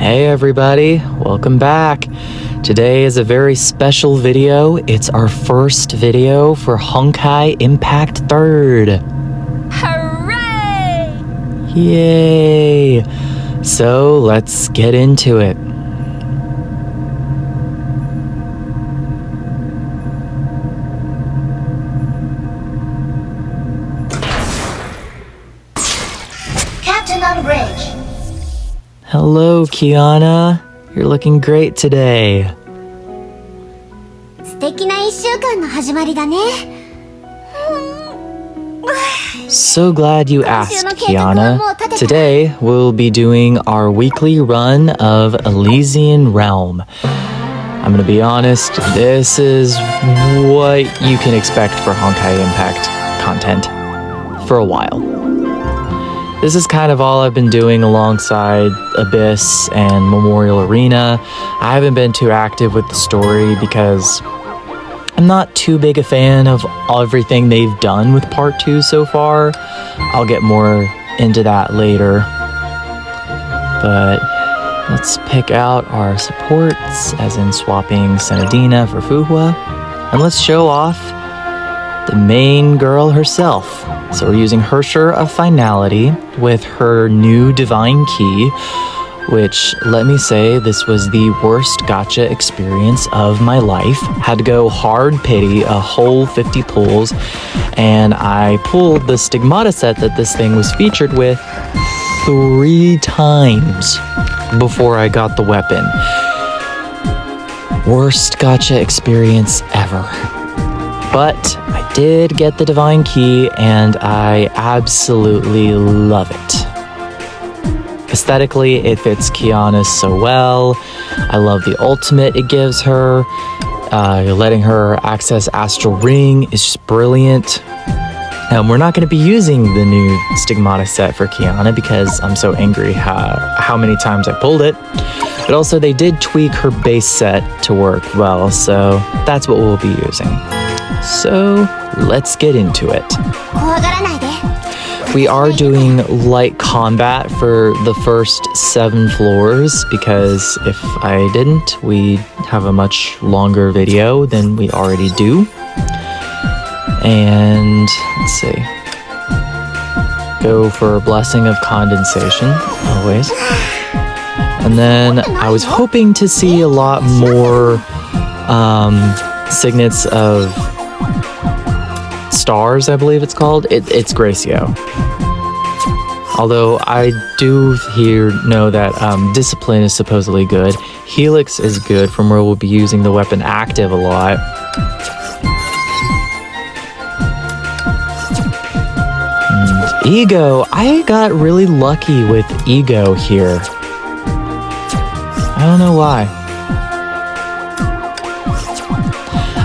Hey everybody, welcome back. Today is a very special video. It's our first video for Honkai Impact 3rd. Hooray! Yay! So let's get into it. Captain on bridge. Hello, Kiana. You're looking great today. 素敵な一週間の始まりだね。So glad you asked, Kiana. Today, we'll be doing our weekly run of Elysian Realm. I'm gonna be honest, this is what you can expect for Honkai Impact content for a while. This is kind of all I've been doing alongside Abyss and Memorial Arena. I haven't been too active with the story because I'm not too big a fan of everything they've done with Part 2 so far. I'll get more into that later. But let's pick out our supports, as in swapping Senadina for Fuhua. And let's show off the main girl herself. So we're using Hersher of Finality with her new Divine Key, which, let me say, this was the worst gacha experience of my life. Had to go hard pity, a whole 50 pulls, and I pulled the Stigmata set that this thing was featured with 3 times before I got the weapon. Worst gacha experience ever. But I did get the Divine Key, and I absolutely love it. Aesthetically, it fits Kiana so well. I love the ultimate it gives her. Letting her access Astral Ring is just brilliant. We're not going to be using the new Stigmata set for Kiana because I'm so angry how many times I pulled it. But also, they did tweak her base set to work well, so that's what we'll be using. So, let's get into it. We are doing light combat for the first 7 floors because if I didn't, we'd have a much longer video than we already do. And let's see. Go for Blessing of Condensation, always. And then I was hoping to see a lot more signets of stars, I believe it's called. It's Gracio. Although I do know that Discipline is supposedly good. Helix is good, from where we'll be using the weapon active a lot. And Ego, I got really lucky with Ego here. I don't know why.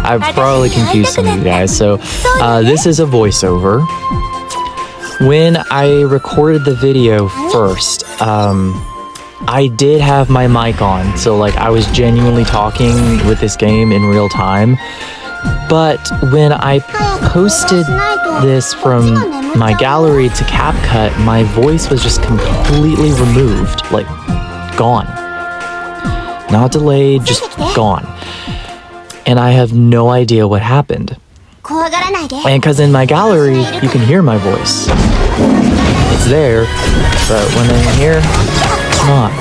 I've probably confused some of you guys, so this is a voiceover. When I recorded the video first, I did have my mic on, so like I was genuinely talking with this game in real time. But when I posted this from my gallery to CapCut, my voice was just completely removed, like gone. Not delayed, just gone. And I have no idea what happened. And because in my gallery, you can hear my voice. It's there, but when I'm here, it's not.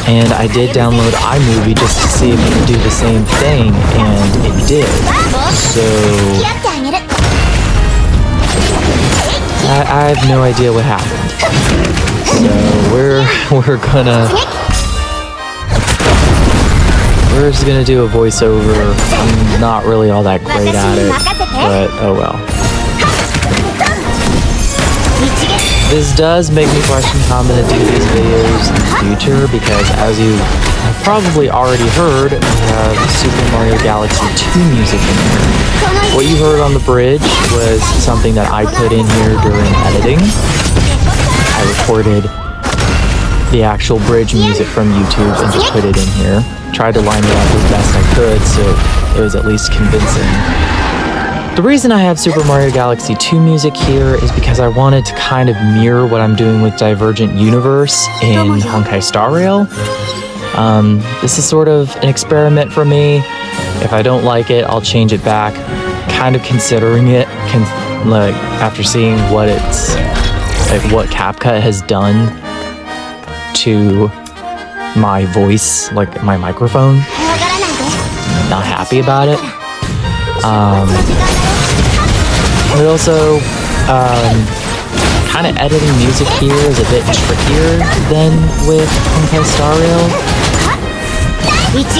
And I did download iMovie just to see if it could do the same thing, and it did. So I have no idea what happened. So we're just gonna do a voiceover. I'm not really all that great at it, but oh well. This does make me question how I'm gonna do these videos in the future because, as you have probably already heard, we have Super Mario Galaxy 2 music in here. What you heard on the bridge was something that I put in here during editing. I recorded the actual bridge music from YouTube and just put it in here. Tried to line it up as best I could so it was at least convincing. The reason I have Super Mario Galaxy 2 music here is because I wanted to kind of mirror what I'm doing with Divergent Universe in Honkai Star Rail. This is sort of an experiment for me. If I don't like it, I'll change it back. Kind of considering it, like after seeing what what CapCut has done to my voice, like my microphone. Not happy about it. But also, kind of editing music here is a bit trickier than with Honkai Star Rail.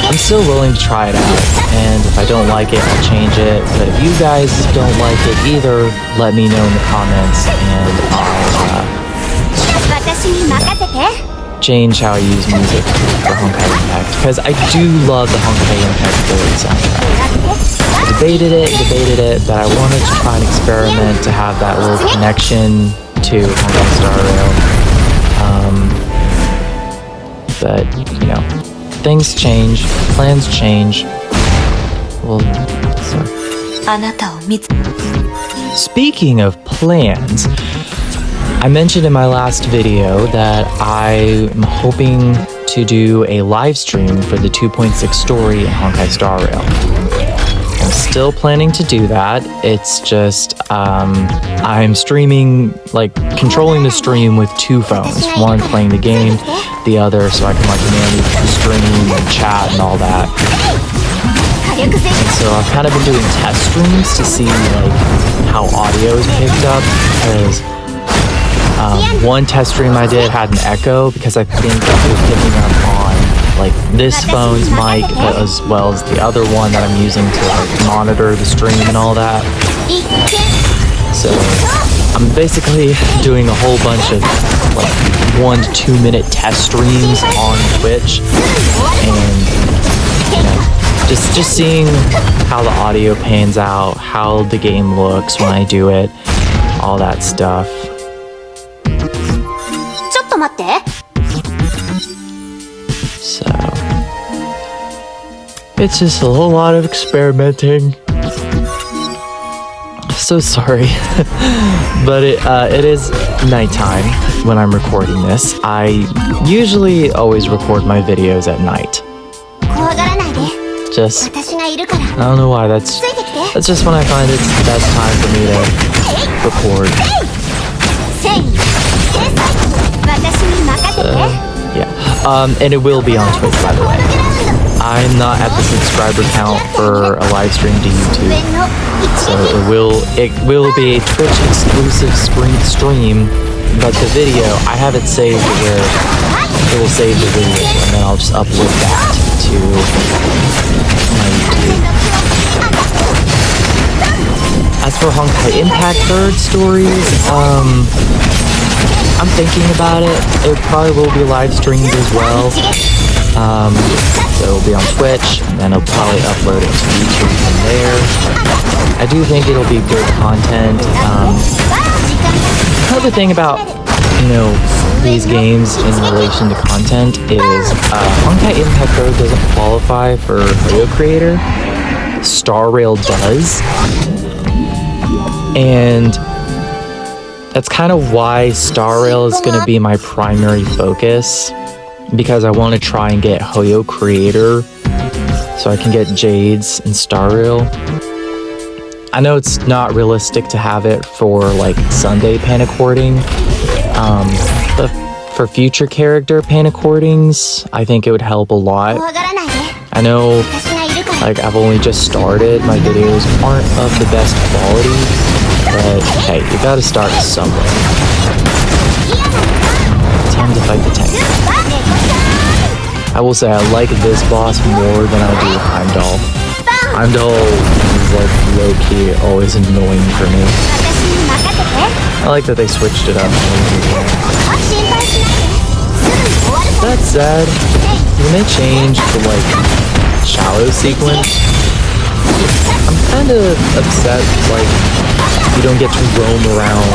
I'm still willing to try it out, and if I don't like it, I'll change it. But if you guys don't like it either, let me know in the comments, and I'll change how I use music for Honkai Impact, because I do love the Honkai Impact Build soundtrack. I debated it, but I wanted to try and experiment to have that little connection to Honkai Star Rail. But, you know, things change, plans change. Well, speaking of plans, I mentioned in my last video that I'm hoping to do a live stream for the 2.6 story in Honkai Star Rail. I'm still planning to do that. It's just, I'm streaming, like, controlling the stream with two phones. One playing the game, the other so I can, like, manually stream and chat and all that. And so I've kind of been doing test streams to see, like, how audio is picked up, because one test stream I did had an echo because I think it was picking up on like this phone's mic as well as the other one that I'm using to like monitor the stream and all that. So I'm basically doing a whole bunch of like 1 to 2 minute test streams on Twitch, and you know, just seeing how the audio pans out, how the game looks when I do it, all that stuff. So it's just a whole lot of experimenting. So sorry, but it is nighttime when I'm recording this. I usually always record my videos at night. Just I don't know why. That's just when I find it's the best time for me to record. Yeah, and it will be on Twitch, by the way. I'm not at the subscriber count for a live stream to YouTube, so it will be a Twitch exclusive stream. But the video, I have it saved where it will save the video, and then I'll just upload that to my YouTube. As for Honkai Impact Third stories, I'm thinking about it. It probably will be live streamed as well. So it'll be on Twitch, and then I'll probably upload it to YouTube from there. I do think it'll be good content. Another thing about, you know, these games in relation to content is Honkai Impact Third doesn't qualify for video creator. Star Rail does. And that's kind of why Star Rail is going to be my primary focus, because I want to try and get Hoyo Creator so I can get Jades in Star Rail. I know it's not realistic to have it for like Sunday panacording, but for future character panacordings, I think it would help a lot. I know, like, I've only just started, my videos aren't of the best quality, but hey, you gotta start somewhere. Time to fight the tank. I will say I like this boss more than I do Heimdall. Heimdall is like low-key always annoying for me. I like that they switched it up. That said, when they changed the like shallow sequence, I'm kind of upset like you don't get to roam around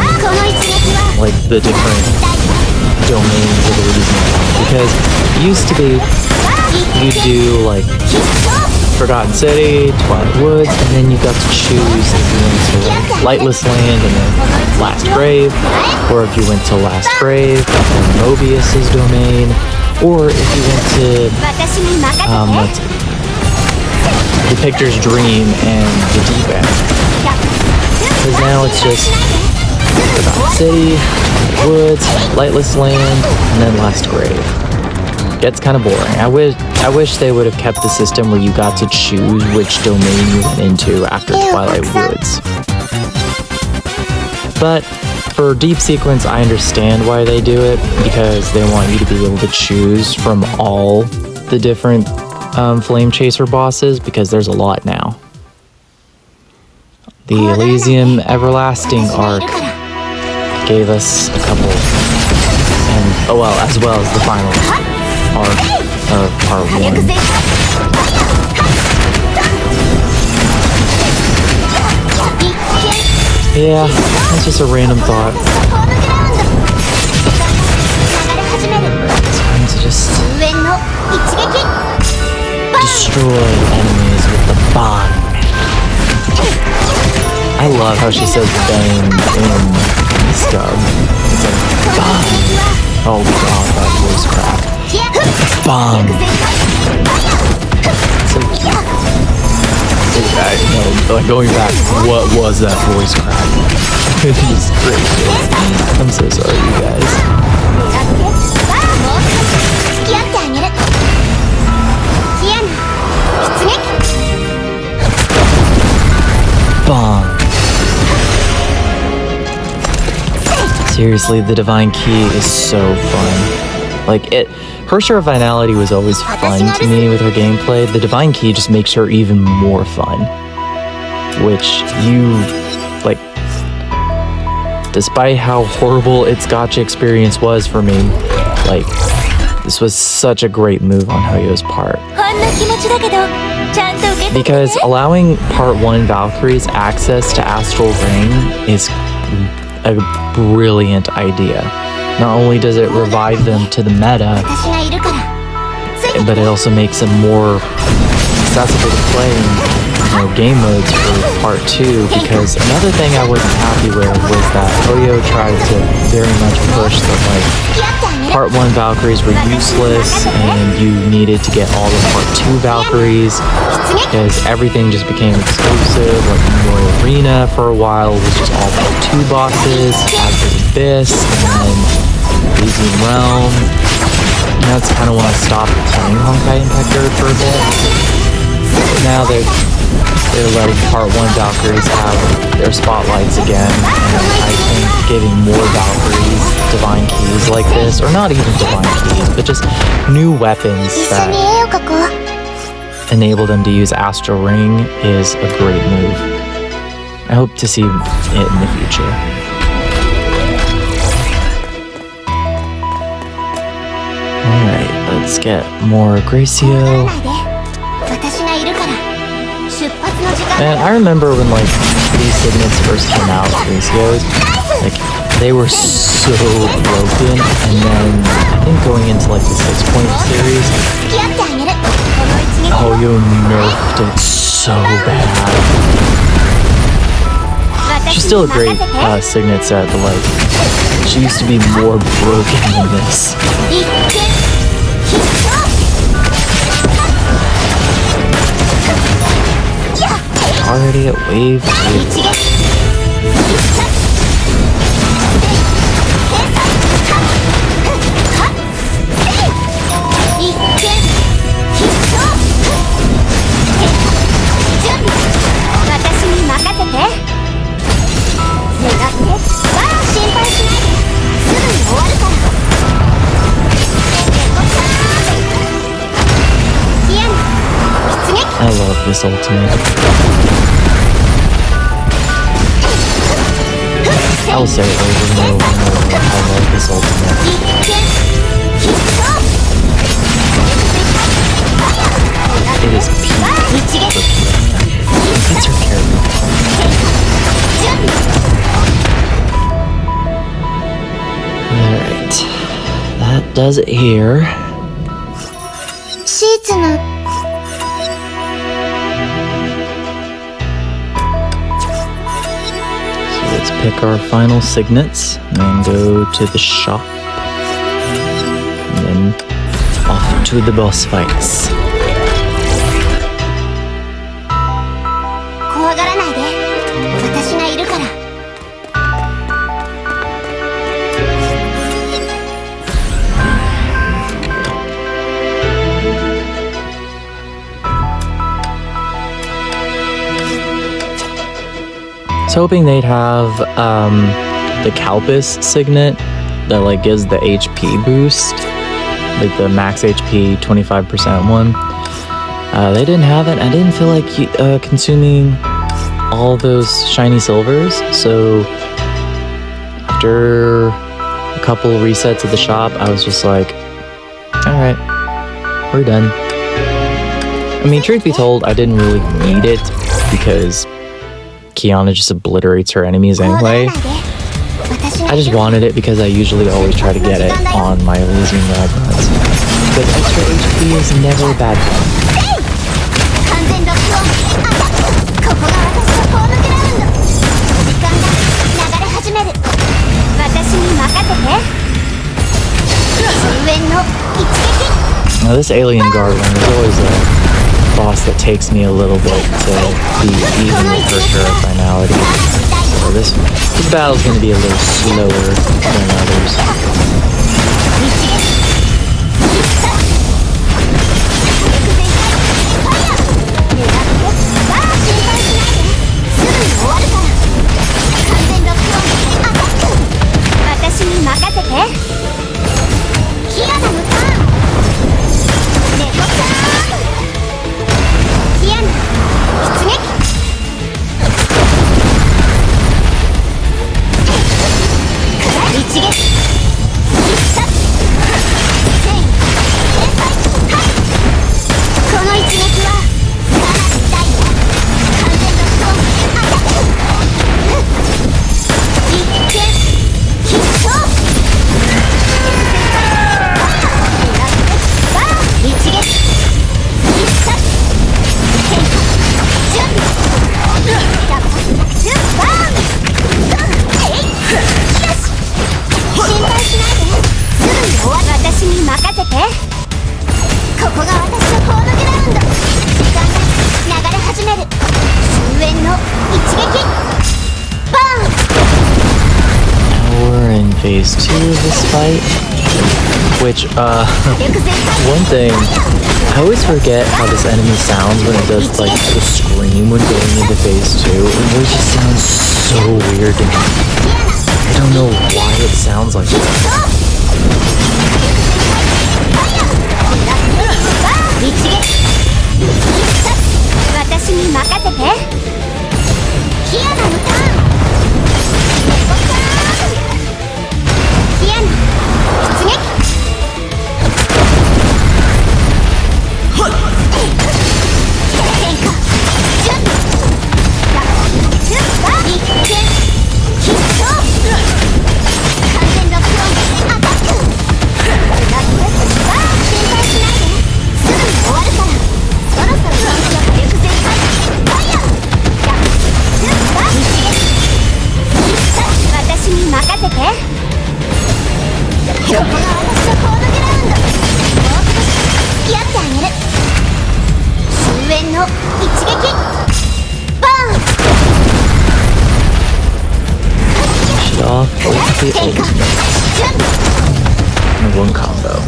like the different domains of Elysian Realm, because it used to be you do like Forgotten City, Twilight Woods, and then you got to choose if you went to like Lightless Land and then Last Grave, or if you went to Last Grave and then Mobius's domain, or if you went to let's see, the Picture's Dream and the Deep End. Because now it's just Forgotten City, Woods, Lightless Land, and then Last Grave. Gets kind of boring. I wish they would have kept the system where you got to choose which domain you went into after Twilight Woods. But for Deep Sequence, I understand why they do it, because they want you to be able to choose from all the different Flame Chaser bosses, because there's a lot now. The Elysium Everlasting arc gave us a couple, and as well as the final arc of part 1. Yeah, that's just a random thought. Time to just destroy enemies with the bomb. I love how she says bang in this dub. It's like bomb. Oh god, that voice crack. Bomb. So cute. Like going back, what was that voice crack? It's just crazy. I'm so sorry, you guys. Bomb. Seriously, the Divine Key is so fun. Like her Star of Finality was always fun to me with her gameplay. The Divine Key just makes her even more fun. Which despite how horrible its gacha experience was for me, this was such a great move on Hoyo's part. Because allowing Part 1 Valkyries access to Astral Ring is a brilliant idea. Not only does it revive them to the meta, but it also makes them more accessible to play in game modes for Part 2, because another thing I wasn't happy with was that Hoyo tried to very much push that Part 1 Valkyries were useless and you needed to get all the Part 2 Valkyries, because everything just became exclusive. Like Memorial Arena for a while was just all Part 2 bosses, as was Abyss, and Elysian Realm. And that's kind of when I stopped playing Honkai Impactor for a bit. Now they're letting Part 1 Valkyries have their spotlights again, and I think giving more Valkyries Divine Keys like this, or not even Divine Keys, but just new weapons that enable them to use Astral Ring is a great move. I hope to see it in the future. Alright, let's get more Gracio. And I remember when these signets first came out, Gracios, they were so broken, and then I think going into the 6-point series, Hoyo nerfed it so bad. She's still a great signet set, but she used to be more broken than this. Already at wave 2. I love this ultimate. I'll say it over and over and over. I love this ultimate. It is peak for Kiana. It's her character. Alright. That does it here. pick our final signets and then go to the shop. And then off to the boss fights. 怖がらないで。私がいるから。 I was hoping they'd have the Calpus signet that like gives the HP boost, like the max HP 25% one. They didn't have it. I didn't feel like consuming all those shiny silvers. So after a couple resets of the shop, I was just like, all right, we're done. I mean, truth be told, I didn't really need it because Kiana just obliterates her enemies anyway. I just wanted it because I usually always try to get it on my Elysian Realm runs. But extra HP is never a bad thing. Now this alien guard one is always a boss that takes me a little bit to be even with her sure finality. So this battle's gonna be a little slower than others. Phase 2 of this fight, which, one thing, I always forget how this enemy sounds when it does, like, the scream when going into phase 2. It always just sounds so weird to me. I don't know why it sounds like that. One combo.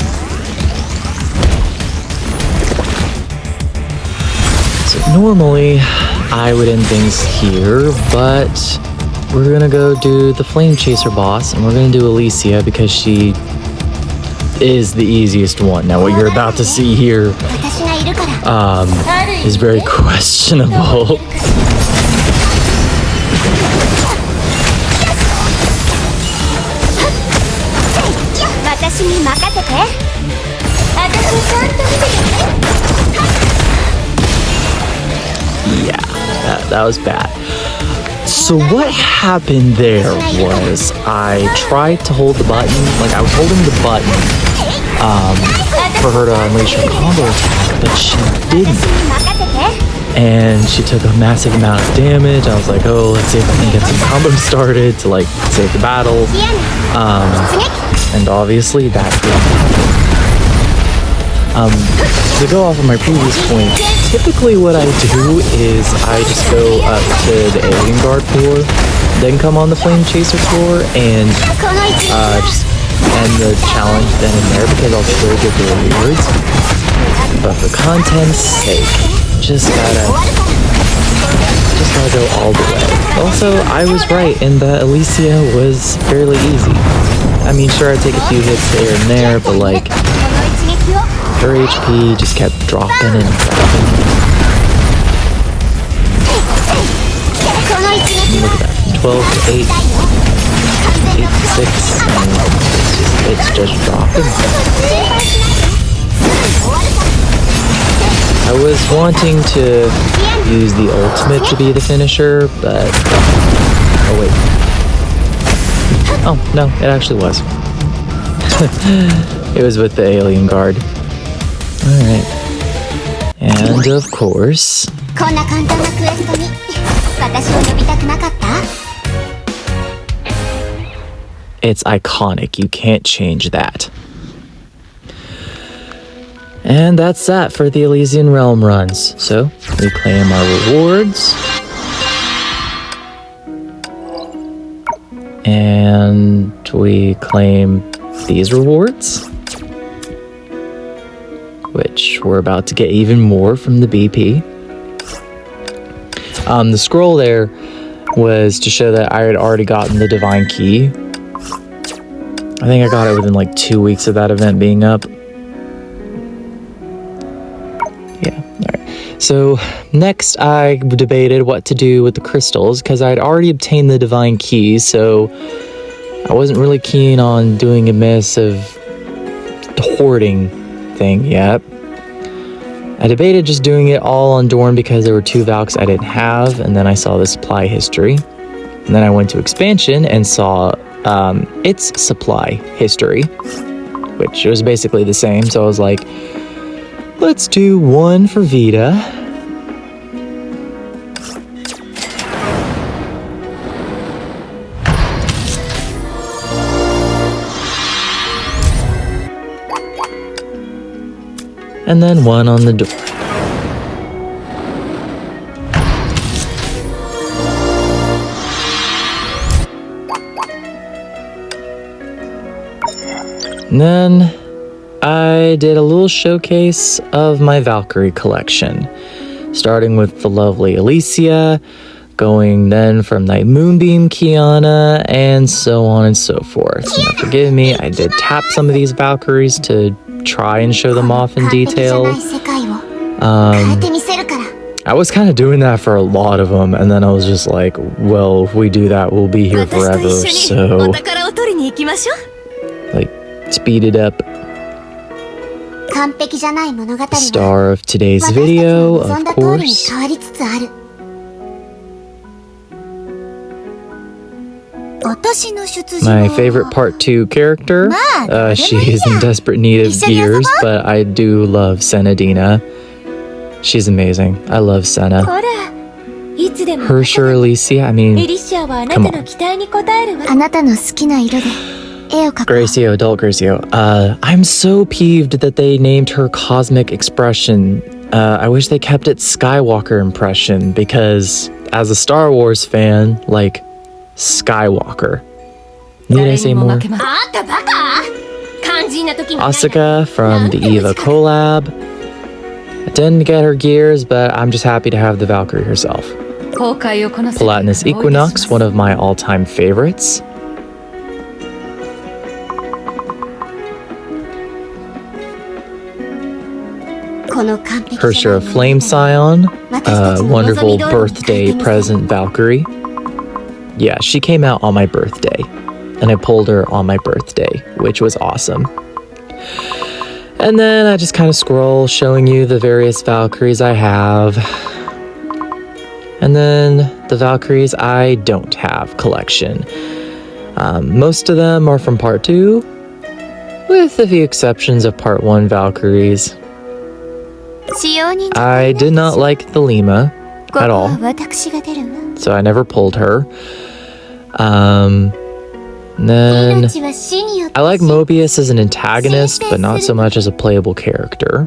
So normally I would end things here, but we're gonna go do the Flame Chaser boss, and we're gonna do Alicia because she is the easiest one. Now what you're about to see here is very questionable. Yeah, that was bad. So what happened there was I tried to hold the button, like I was holding the button for her to unleash her combo attack, but she didn't. and she took a massive amount of damage. I was like, oh, let's see if I can get some combos started to like save the battle. And obviously that didn't happen. To go off of my previous point, typically what I do is I just go up to the Alien Guard floor, then come on the Flame Chaser floor, and just end the challenge then and there because I'll still get the rewards. But for content's sake, just gotta go all the way. Also, I was right in that Elysia was fairly easy. I mean, sure, I take a few hits there and there, but like, her HP just kept dropping and dropping. Look at that, 12 to 8, 8 to 6, and it's just dropping. I was wanting to use the ultimate to be the finisher, but... oh wait. Oh, no, it actually was. It was with the Alien Guard. Alright. And of course... it's iconic, you can't change that. And that's that for the Elysian Realm runs. So, we claim our rewards. And we claim these rewards, which we're about to get even more from the BP. The scroll there was to show that I had already gotten the Divine Key. I think I got it within like 2 weeks of that event being up. Yeah, alright. So next I debated what to do with the crystals because I'd already obtained the Divine Key, so I wasn't really keen on doing a massive hoarding thing yet. I debated just doing it all on Dorn because there were 2 Valks I didn't have, and then I saw the supply history. And then I went to expansion and saw its supply history, which was basically the same. So I was like, let's do 1 for Vita. And then 1 on the door. And then I did a little showcase of my Valkyrie collection, starting with the lovely Elysia, going then from Night Moonbeam Kiana, and so on and so forth. Now, forgive me, I did tap some of these Valkyries to try and show them off in detail. I was kind of doing that for a lot of them, and then I was just like, well, if we do that, we'll be here forever, so... like, speed it up. The star of today's video, of course. My favorite part 2 character. She is in desperate need of gears, but I do love Senadina. She's amazing. I love Senna. Hersher Elysia, I mean, come on. Gracio, adult Gracio. I'm so peeved that they named her Cosmic Expression. I wish they kept it Skywalker Impression, because as a Star Wars fan, like, Skywalker. Need I say more? Asuka from the Eva collab. I didn't get her gears, but I'm just happy to have the Valkyrie herself. Palatinus Equinox, one of my all-time favorites. Hersher of Flame Scion, wonderful birthday present Valkyrie. Yeah, she came out on my birthday, and I pulled her on my birthday, which was awesome. And then I just kind of scroll, showing you the various Valkyries I have. And then the Valkyries I don't have collection. Most of them are from Part 2, with a few exceptions of Part 1 Valkyries. I did not like the Lima at all, so I never pulled her. Then I like Mobius as an antagonist, but not so much as a playable character.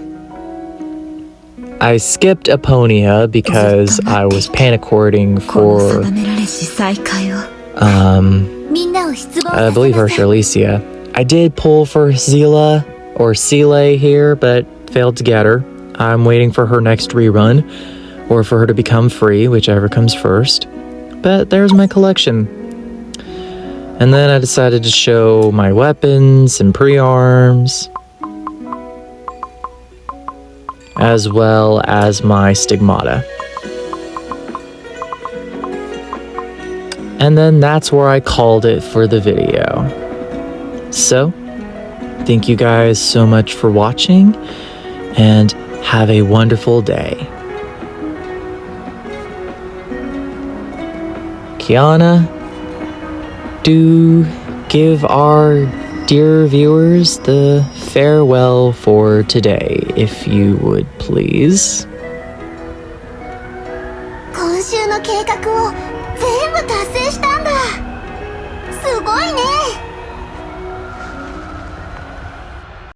I skipped Aponia because I was panic warding for I believe her Alicia. I did pull for Zila or Sele here, but failed to get her. I'm waiting for her next rerun, or for her to become free, whichever comes first. But there's my collection. And then I decided to show my weapons and pre-arms, as well as my stigmata. And then that's where I called it for the video. So, thank you guys so much for watching, and have a wonderful day. Kiana, do give our dear viewers the farewell for today, if you would please. 今週の計画を全部達成したんだ。すごいね。